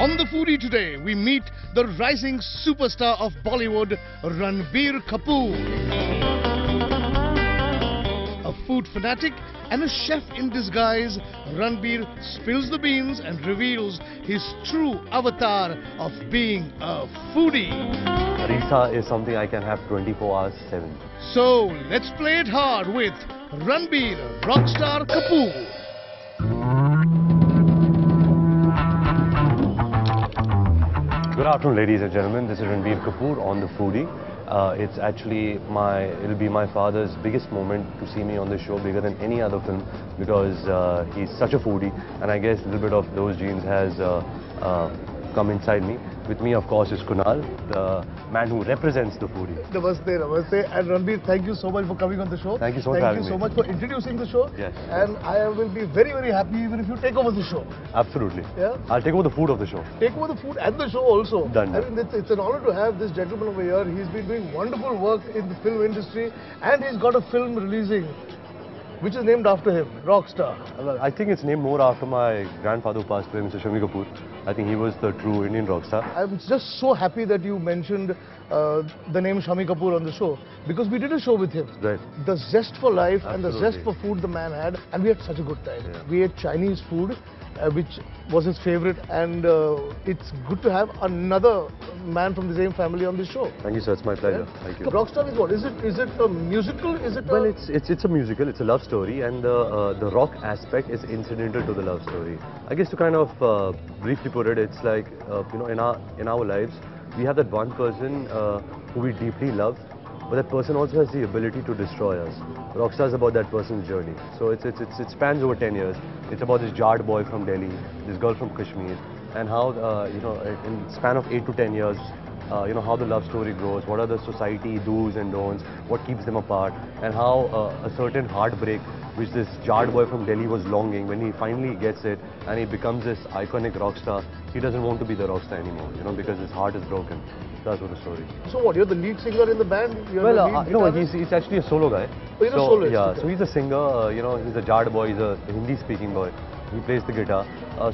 On the Foodie today, we meet the rising superstar of Bollywood, Ranbir Kapoor. A food fanatic and a chef in disguise, Ranbir spills the beans and reveals his true avatar of being a foodie. Harissa is something I can have 24 hours 7. So let's play it hard with Ranbir Rockstar Kapoor. Good afternoon, ladies and gentlemen. This is Ranbir Kapoor on the Foodie. It's actually it'll be my father's biggest moment to see me on the show, bigger than any other film, because he's such a foodie, and I guess a little bit of those genes has come inside me. With me, of course, is Kunal, the man who represents the foodie. Namaste, namaste. And Ranbir, thank you so much for coming on the show. Thank you so much for having me. Thank you so much for introducing the show. Yes. And I will be very, very happy even if you take over the show. Absolutely. Yeah? I'll take over the food of the show. Take over the food and the show also. Done. I mean, it's an honor to have this gentleman over here. He's been doing wonderful work in the film industry, and he's got a film releasing which is named after him, Rockstar. Well, I think it's named more after my grandfather who passed away, Mr. Shami Kapoor. I think he was the true Indian rockstar. I'm just so happy that you mentioned the name Shami Kapoor on the show, because we did a show with him. Right. The zest for life. Absolutely. And the zest for food the man had, and we had such a good time. Yeah. We ate Chinese food, which was his favorite, and it's good to have another man from the same family on this show. Thank you, sir. It's my pleasure. Yeah. Thank you. Rockstar is what? Is it a musical? Is it? Well, it's a musical. It's a love story, and the rock aspect is incidental to the love story. I guess to kind of briefly put it, it's like you know, in our lives, we have that one person who we deeply love, but that person also has the ability to destroy us. Rockstar is about that person's journey. So it spans over 10 years. It's about this Jad boy from Delhi, this girl from Kashmir, and how you know, in the span of 8 to 10 years, you know, how the love story grows, what are the society do's and don'ts, what keeps them apart, and how a certain heartbreak which this Jad boy from Delhi was longing, when he finally gets it and he becomes this iconic rock star, he doesn't want to be the rock star anymore, you know, because his heart is broken. That's what the story. So what? You're the lead singer in the band? You're Well, no, he's actually a solo guy. Oh, he's a soloist. Yeah, so he's a singer, you know, he's a Jad boy, he's a Hindi-speaking boy. He plays the guitar.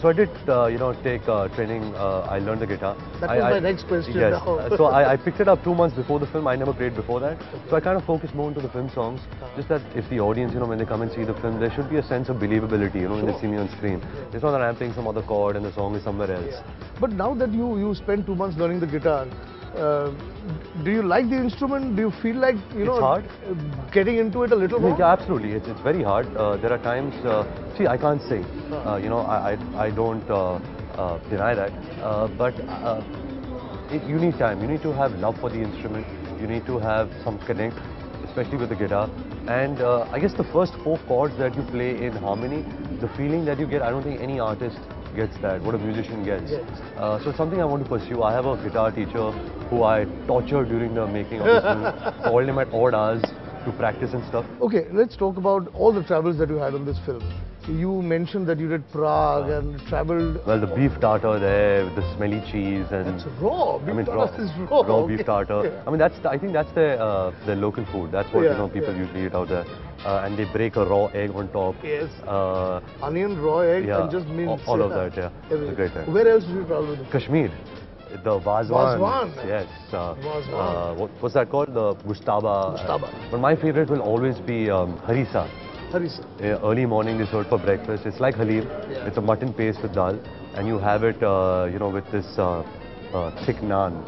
So I did, you know, take training. I learned the guitar. That was my next question. Yes. So I picked it up 2 months before the film. I never played before that. So I kind of focused more into the film songs. Just that if the audience, you know, when they come and see the film, there should be a sense of believability, you know, when they see me on screen. It's not that I'm playing some other chord and the song is somewhere else. But now that you spent 2 months learning the guitar, do you like the instrument? Do you feel like, you know, It's hard. Getting into it a little more? Yeah, absolutely. It's very hard. There are times, see, I can't sing. You know, I don't deny that. But you need time. You need to have love for the instrument. You need to have some connect, especially with the guitar. And I guess the first 4 chords that you play in harmony, the feeling that you get, I don't think any artist gets that, what a musician gets. Yes. So it's something I want to pursue. I have a guitar teacher who I tortured during the making of this film. Called him at odd hours to practice and stuff. Okay, let's talk about all the travels that you had on this film. You mentioned that you did Prague and traveled... Well, the beef tartar there with the smelly cheese and... It's raw. Beef tartar is raw. Raw beef Okay. tartar. Yeah. I mean, I think that's their local food. That's what, you know, people usually eat out there. And they break a raw egg on top. Yes. Onion, raw egg, Yeah, and just mince. all of that, yeah. Everything. It's a great time. Where else did you travel with them? Kashmir. The Vazwan. Vazwan. Yes. Vazwan. What's that called? The Gustaba. Gustaba. But my favorite will always be harissa. Harissa. Early morning they serve for breakfast. It's like halim. Yeah. It's a mutton paste with dal, and you have it, you know, with this thick naan.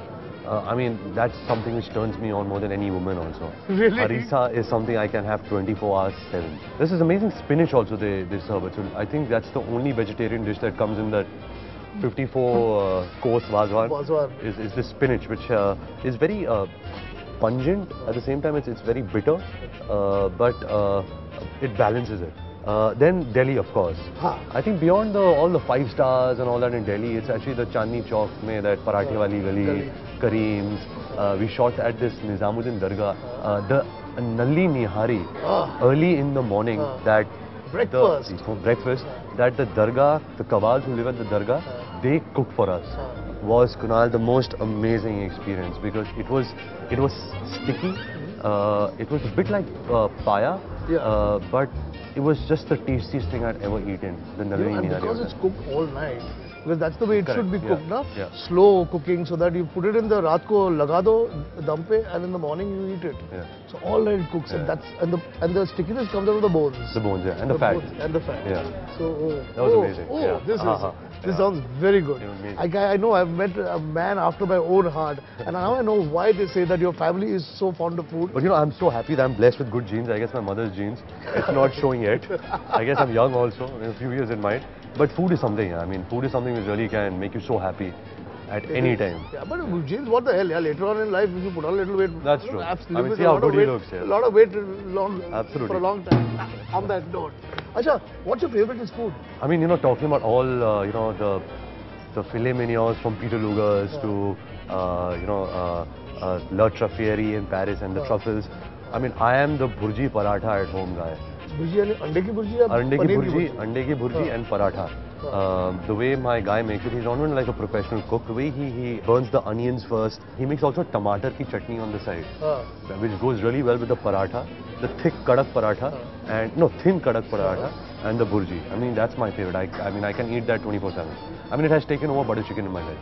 I mean, that's something which turns me on more than any woman also. Really? Harissa is something I can have 24 hours 7. This is amazing spinach also they serve it. So I think that's the only vegetarian dish that comes in that 54 course Vazwan. Is the spinach, which is very pungent. At the same time, it's very bitter, but it balances it. Then Delhi, of course. I think beyond all the 5 stars and all that in Delhi, it's actually the Chandni Chowk mein, that Parathe Wali Gali, Kareem's. We shot at this Nizamuddin Dargah. The Nalli Nihari, early in the morning, that Breakfast. Breakfast, that the Dargah, the Kawals who live at the Dargah, they cook for us. Was, Kunal, the most amazing experience, because it was sticky. It was a bit like paya, but it was just the tastiest thing I'd ever eaten. The Nalini And Nihari. because it's cooked all night, because that's the way it Correct, should be yeah, cooked, na? yeah. Slow cooking, so that you put it in the raat ko laga do dum pe, and in the morning you eat it. Yeah. So all night it cooks, and Yeah. the stickiness comes out of the bones. The bones, yeah, and the fat. bones and the fat. Yeah. So That was amazing, Oh, yeah. this Yeah. sounds very good. It was amazing. I know I've met a man after my own heart, and now I know why they say that your family is so fond of food. But you know, I'm so happy that I'm blessed with good genes. I guess my mother's genes. It's not showing yet. I guess I'm young also, a few years in mind. But food is something. I mean, food is something which really can make you so happy at any time. Yeah, but James, what the hell? Yeah, later on in life, if you put on a little weight, That's you know, true. absolutely. I mean, see how good he looks, yeah. A lot of weight, Absolutely. for a long time. On that note, Acha, what's your favorite is food? I mean, you know, talking about all, you know, the filet mignons from Peter Luger's to, you know, La Truffieri in Paris and the truffles. I mean, I am the burji paratha at home guy. Burji यानी अंडे की burji या अंडे की burji and paratha. The way my guy makes it, he's not even like a professional cook. The way he burns the onions first. He makes also tomato ki chutney on the side, which goes really well with the paratha, the thick kadak paratha, and no thin kadak paratha, and the burji. I mean, that's my favorite. I mean, I can eat that 24/7. I mean, it has taken over butter chicken in my life.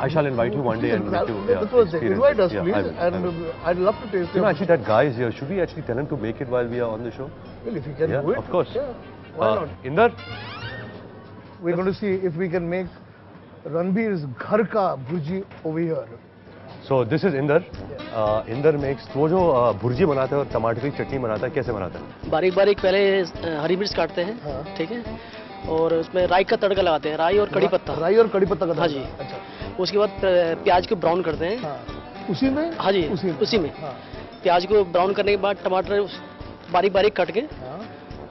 I shall invite you one day and make you experience invite us, it. please, I and will. I'd love to taste You know, it. actually, that guy is here. Should we actually tell him to make it while we are on the show? Well, if you can Yeah, do it, of course. Yeah, why not? Inder? We're going to see if we can make Ranbir's ghar ka burji over here. So this is Inder. Inder makes वो जो भुर्जी बनाता है और टमाटर की चटनी बनाता है, कैसे बनाता है? बारीक बारीक पहले हरी मिर्च काटते हैं, हाँ। ठीक है, और उसमें राई का तड़का लगाते हैं, राई और कड़ी पत्ता। राई और कड़ी पत्ता का हाँ जी। अच्छा। उसके बाद प्याज को ब्राउन करते हैं। हाँ। उसी में? हाँ जी, उसी में। हाँ। प्याज को ब्राउन करने के बाद टमाटर बारीक बारीक काट के हाँ।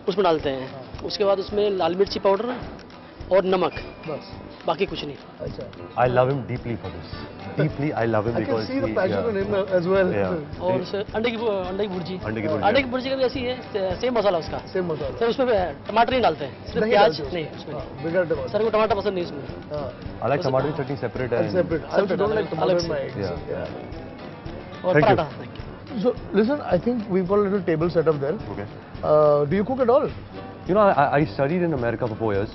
उसमें डालते हैं। उसके बाद उसमें लाल मिर्ची पाउडर और नमक, बस। बाकी कुछ नहीं। अच्छा। I love him deeply for this. Deeply, I love him I can because see the passion in him as well. Yeah. और अंडे की भुर्जी। अंडे की भुर्जी। अंडे की भुर्जी का भी ऐसी है, सेम मसाला उसका। सेम मसाला। सर उसमें टमाटर नहीं डालते हैं, सिर्फ नहीं प्याज डालते नहीं उसमें। उसमें। हाँ, बिगर टमाटर। सर को टमाटर पसंद नहीं इसमें। हाँ। I like tomato chutney separate and Separate. I also don't like tomato in my eggs. Yeah. और Thank you. Paratha. So listen, I think we've got a little table set up there. Okay. Do you cook at all? You know, I studied in America for 4 years.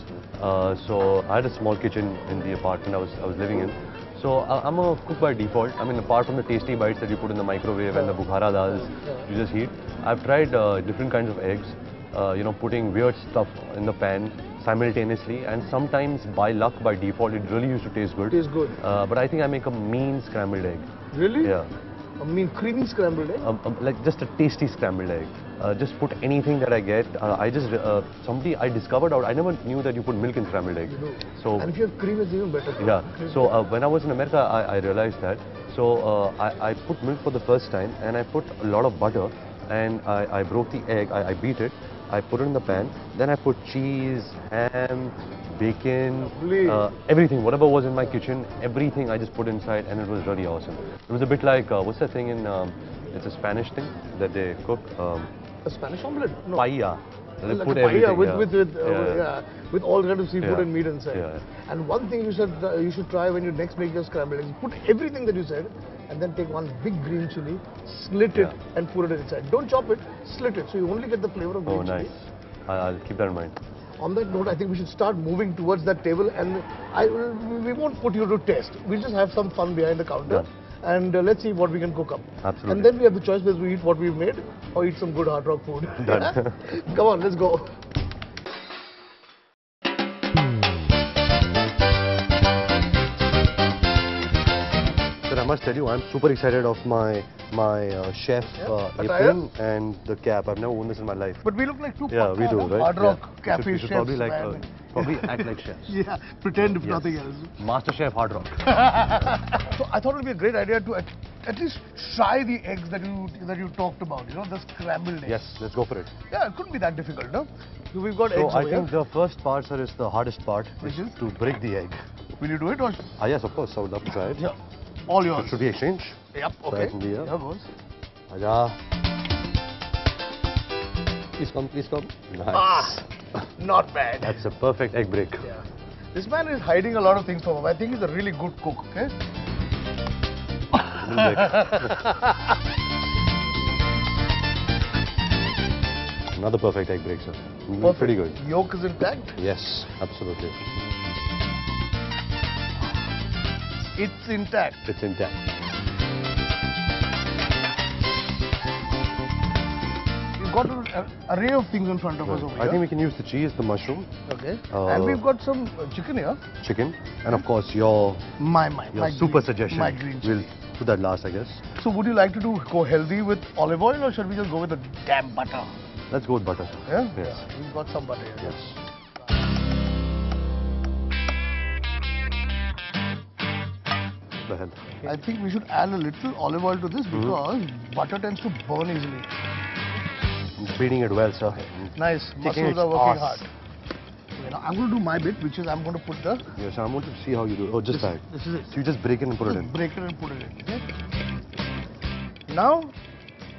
So I had a small kitchen in the apartment I was living in. So I'm a cook by default. I mean, apart from the tasty bites that you put in the microwave and the bukhara dals you just heat, I've tried different kinds of eggs. You know, putting weird stuff in the pan simultaneously, and sometimes by luck, by default, it really used to taste good. Tastes good. But I think I make a mean scrambled egg. Really? Yeah. I mean, creamy scrambled egg. Like just a tasty scrambled egg. Just put anything that I get. I discovered out. I never knew that you put milk in scrambled egg. You do. So And if you have cream, it's even better. yeah. So when I was in America, I realized that. So I put milk for the first time, and I put a lot of butter, and I broke the egg. I beat it. I put it in the pan. Then I put cheese, ham, bacon, Lovely. everything, whatever was in my kitchen, everything I just put inside, and it was really awesome. It was a bit like what's that thing in? It's a Spanish thing that they cook. A Spanish omelette? No. Paella. They Like put a paella everything. with all kinds of seafood Yeah. and meat inside. Yeah. And one thing you should try when you next make your scrambled eggs, put everything that you said, and then take one big green chili, slit it, and put it inside. Don't chop it, slit it, so you only get the flavor of green Oh, nice. chili. I'll keep that in mind. On that note, I think we should start moving towards that table, and we won't put you to test. We'll just have some fun behind the counter. Done. And let's see what we can cook up. Absolutely. And then we have the choice whether we eat what we've made or eat some good hard rock food. Done. Yeah? Come on, let's go. Sir, I must tell you, I'm super excited of my chef attire? apron and the cap. I've never worn this in my life. But we look like two Yeah, we do, right? hard rock Yeah. cafe We should chefs. probably like man. probably act like chefs. Yeah, pretend if Yes. nothing else. Master Chef Hard Rock. So I thought it would be a great idea to at least try the eggs that you talked about. You know, the scrambled eggs. Yes, let's go for it. Yeah, it couldn't be that difficult, no? So we've got So eggs I over think here. the first part, sir, is the hardest part, Which is? to break the egg. Will you do it or? Yes, of course, I would love to try it. Yeah. All yours. Should we exchange? Yep. Try Okay. it from here. Yeah, boss. Aja. Please come, please come. Nice. Ah, not bad. That's a perfect egg break. Yeah. This man is hiding a lot of things from him. I think he's a really good cook. Okay. Another perfect egg break, sir. Perfect. Pretty good. Yolk is intact. Yes, absolutely. It's intact. It's intact. We've got an array of things in front of us over here. I think we can use the cheese, the mushroom, Okay. And we've got some chicken here. chicken, and of course your My super green, suggestion. My green We'll chili. put that last, I guess. So would you like to go healthy with olive oil, or should we just go with the damn butter? Let's go with butter. Yeah? Yes. We've got some butter here. Yes. Go ahead. I think we should add a little olive oil to this because butter tends to burn easily. Beating it well, sir. Nice. Taking Muscles its are working ass. hard. Okay, now I'm going to do my bit, which is I'm going to put the... Yes, I want to see how you do. Oh, just that. This is it. So you just break it and put it Just in. break it and put it in. Okay? Now,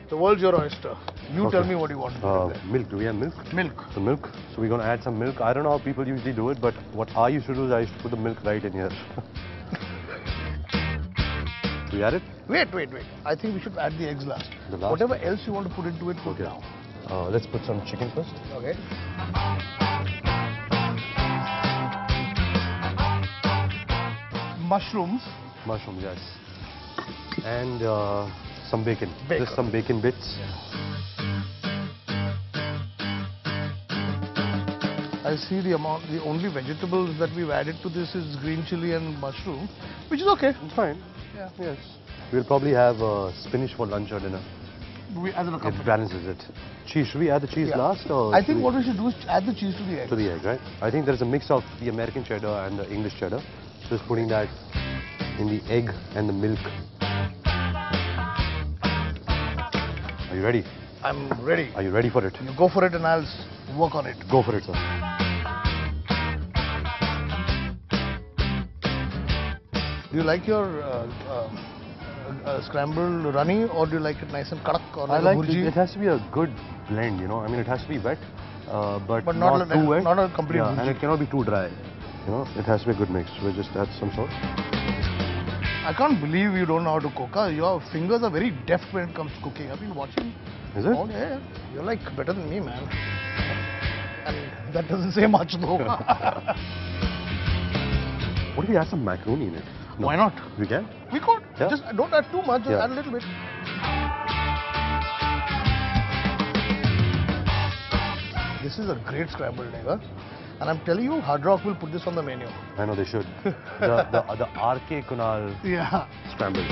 the world's your oyster. You tell Okay. me what you want to do. with it. Milk. Do we have milk? Milk. The milk. So we're going to add some milk. I don't know how people usually do it, but what I used to do is I used to put the milk right in here. Do we add it? Wait. I think we should add the eggs last. The last? Whatever else you want to put into it, put Okay. now. Let's put some chicken first. Okay. Mushrooms. Mushrooms, yes. And some bacon. Bacon. Just some bacon bits. I see the only vegetables that we've added to this is green chili and mushroom, which is okay. Fine. Yeah. Yes. We'll probably have spinach for lunch or dinner. We add an It accompaniment. balances it. Cheese. Should we add the cheese Yeah. last? Or I should think we- what we should do is add the cheese to the egg. To the egg, right? I think there's a mix of the American cheddar and the English cheddar. Just putting that in the egg and the milk. Are you ready? I'm ready. Are you ready for it? You go for it and I'll work on it. Go for it, sir. Do you like your scrambled runny, or do you like it nice and kadak, or I like like a burji? it has to be a good blend, you know. I mean, it has to be wet, but But not not too wet. not a complete Yeah, burji. and it cannot be too dry. You know, it has to be a good mix. We'll just add some salt. I can't believe you don't know how to cook. Huh? Your fingers are very deft when it comes to cooking. I've been watching. Is it? Oh yeah, you're like better than me, man. And that doesn't say much though. What if we add some macaroni in it? No. Why not? We can? We could. Yeah. Just don't add too much. Just Yeah. add a little bit. This is a great scrambled egg, huh? And I'm telling you, Hard Rock will put this on the menu. I know they should. the RK Kunal Yeah. scramble.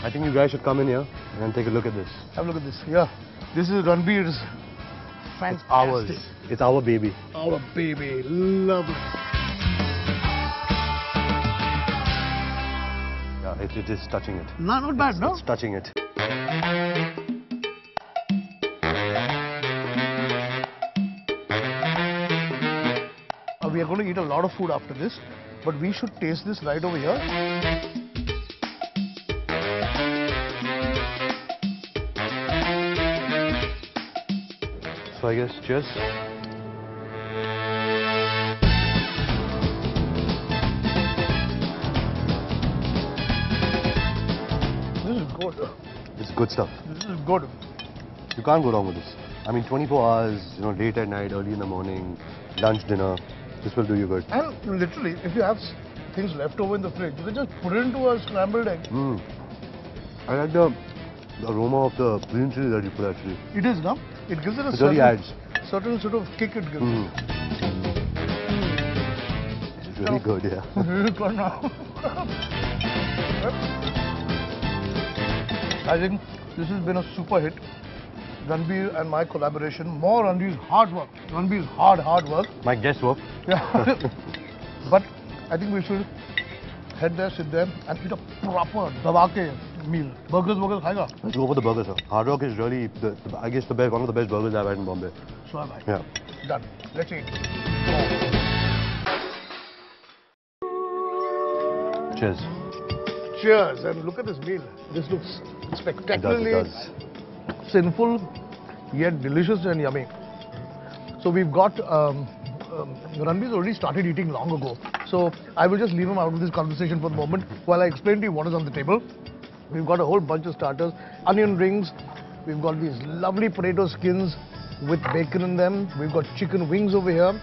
I think you guys should come in here and take a look at this. Have a look at this. Yeah. This is Ranbir's fantastic. Ours. It's our baby. Our baby. Lovely. Yeah, it is touching it. No, not bad, no? It's touching it. We are going to eat a lot of food after this, but we should taste this right over here. So I guess cheers. This is good. It's good stuff. This is good. You can't go wrong with this. I mean, 24 hours, you know, late at night, early in the morning, lunch, dinner. This will do you good. And literally, if you have things left over in the fridge, you can just put it into a scrambled egg. Mm. I like the aroma of the green chili that you put actually. It is, no? It gives it a It really adds. certain sort of kick it gives. Mm. It's really good, yeah. Really good now. I think this has been a super hit. Ranbir and my collaboration. More Ranbir's hard work. Ranbir's hard work. My guesswork. Yeah. But I think we should head there, sit there, and eat a proper dabake meal. Burgers, khayega? Let's go for the burger, sir. Hard Rock is really, I guess, one of the best burgers I've had in Bombay. So am I. Yeah. Done. Let's eat. Cheers. Cheers. And look at this meal. This looks spectacularly It does. sinful, yet delicious and yummy. So we've got, Ranbir's already started eating long ago. So I will just leave him out of this conversation for the moment while I explain to you what is on the table. We've got a whole bunch of starters, onion rings, we've got these lovely potato skins, with bacon in them. We've got chicken wings over here.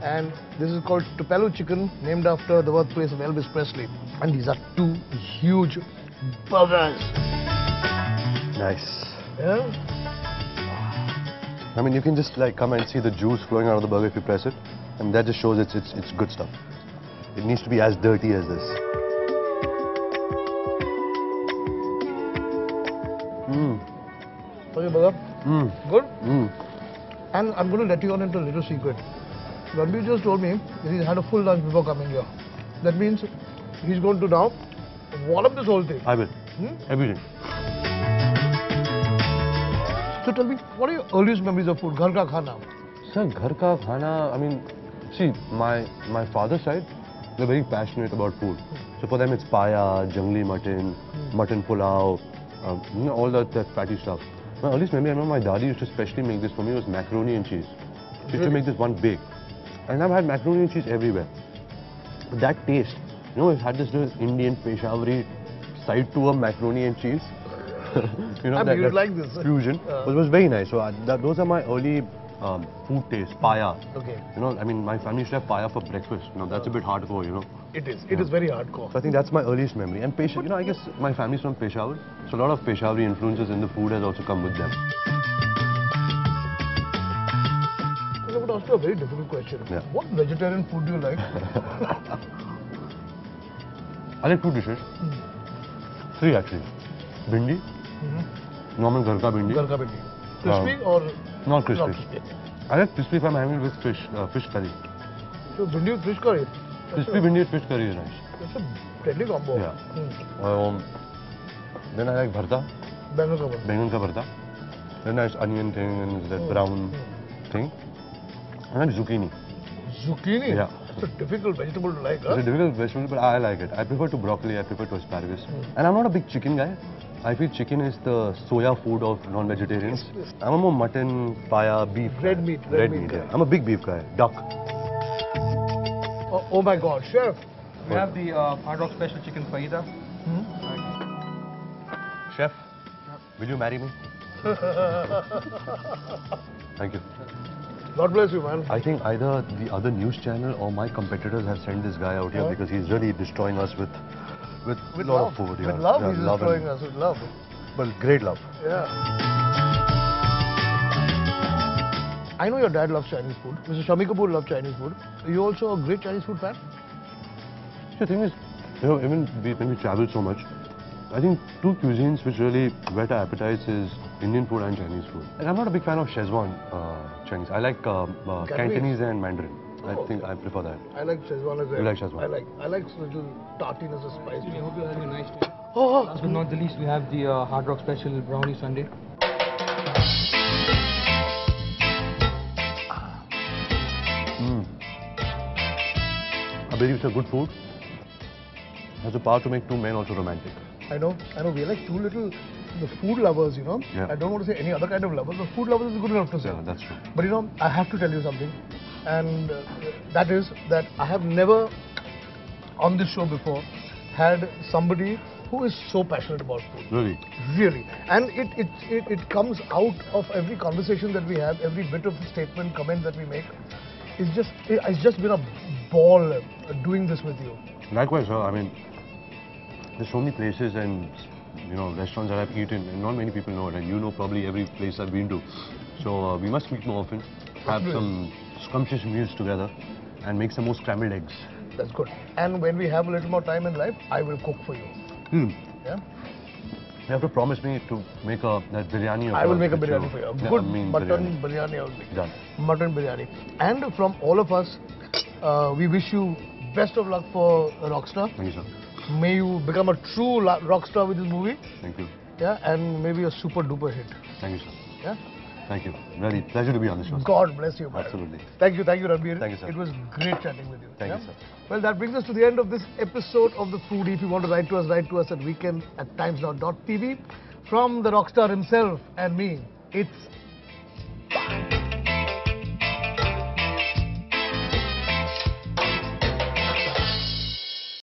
And this is called Tupelo chicken, named after the birthplace of Elvis Presley. And these are two huge burgers. Nice. Yeah? I mean, you can just like come and see the juice flowing out of the burger if you press it, and that just shows it's good stuff. It needs to be as dirty as this. Okay, burger. Good? Mm. And I'm going to let you on into a little secret. Ranbir just told me that he's had a full lunch before coming here. That means he's going to now wallop this whole thing. I will. Everything. So tell me, what are your earliest memories of food? Ghar ka khana. Sir, ghar ka khana, I mean, see, my father's side, they're very passionate about food. So for them it's paya, jangli mutton, mutton pulao, you know, all that fatty stuff. My earliest memory, I remember my daddy used to specially make this for me, was macaroni and cheese. She used to make this one big. And I've had macaroni and cheese everywhere. But that taste, you know, it had this little Indian Peshawari side to a macaroni and cheese. You know, that like this. fusion. But it was very nice. So those are my early food tastes. Paya. Okay. You know, I mean, my family used to have paya for breakfast. You know, that's a bit hardcore, you know. It is. It is very hardcore. So I think that's my earliest memory. And Peshawar, you know, I guess my family's from Peshawar. So a lot of Peshawari influences in the food has also come with them. I would ask you a very difficult question. Yeah. What vegetarian food do you like? I like two dishes. Three actually. Bhindi. Normal ghar ka bhindi. Ghar ka bhindi. Crispy or not crispy? Not crispy. I like crispy if I'm having it with fish, fish curry. So bhindi with fish curry. Crispy bhindi with fish curry is nice. That's a deadly combo. Yeah. Then I like bharta. Bangan ka bharta. Bangan ka bharta. Then nice onion thing and that brown thing. I like zucchini. Zucchini? Yeah. It's a difficult vegetable to like, huh? It's a difficult vegetable, but I like it. I prefer to broccoli, I prefer to asparagus. And I'm not a big chicken guy. I feel chicken is the soya food of non-vegetarians. I'm a more mutton, paya, beef Red guy. meat, Red meat, yeah. I'm a big beef guy. Duck. Oh my God, chef. We have the Hard Rock Special Chicken Fajita. Chef, will you marry me? Thank you. God bless you, man. I think either the other news channel or my competitors have sent this guy out here because he's really destroying us with a lot of food. Yeah. With love, Yeah, he's love destroying us with love. But great love. Yeah. I know your dad loves Chinese food. Mr. Shami Kapoor loves Chinese food. Are you also a great Chinese food fan? The thing is, you know, even when we travel so much, I think two cuisines which really whet our appetites is Indian food and Chinese food. And I'm not a big fan of Szechuan Chinese. I like Cantonese and Mandarin. I think I prefer that. I like Szechuan as well. You like Szechuan? I like little tartiness of spice. I hope you're having a nice day. Oh, Last but not the least, we have the Hard Rock Special Brownie Sundae. I believe it's a good food. Has the power to make two men also romantic. I know. We are like two little the food lovers, you know. Yeah. I don't want to say any other kind of lovers, but food lovers is good enough to say. Yeah, that's true. But you know, I have to tell you something, and that is that I have never on this show before had somebody who is so passionate about food. Really? Really. And it comes out of every conversation that we have, every bit of statement, comment that we make. It's just been a ball doing this with you. Likewise, sir. I mean, there's so many places and, you know, restaurants that I've eaten and not many people know it. And you know probably every place I've been to. So we must meet more often, have some scrumptious meals together and make some more scrambled eggs. That's good. And when we have a little more time in life, I will cook for you. Yeah? You have to promise me to make that biryani. I will make a biryani for you. A good mutton biryani. I'll make. Done. Mutton biryani. And from all of us, we wish you best of luck for Rockstar. Thank you, sir. May you become a true rock star with this movie. Thank you. Yeah, and maybe a super duper hit. Thank you, sir. Yeah. Thank you. Really pleasure to be on the show. God bless you, man. Absolutely. Thank you, Ranbir. Thank you, sir. It was great chatting with you. Thank you, sir. Well, that brings us to the end of this episode of The Foodie. If you want to write to us at weekend@timesnow.tv. From the rockstar himself and me, it's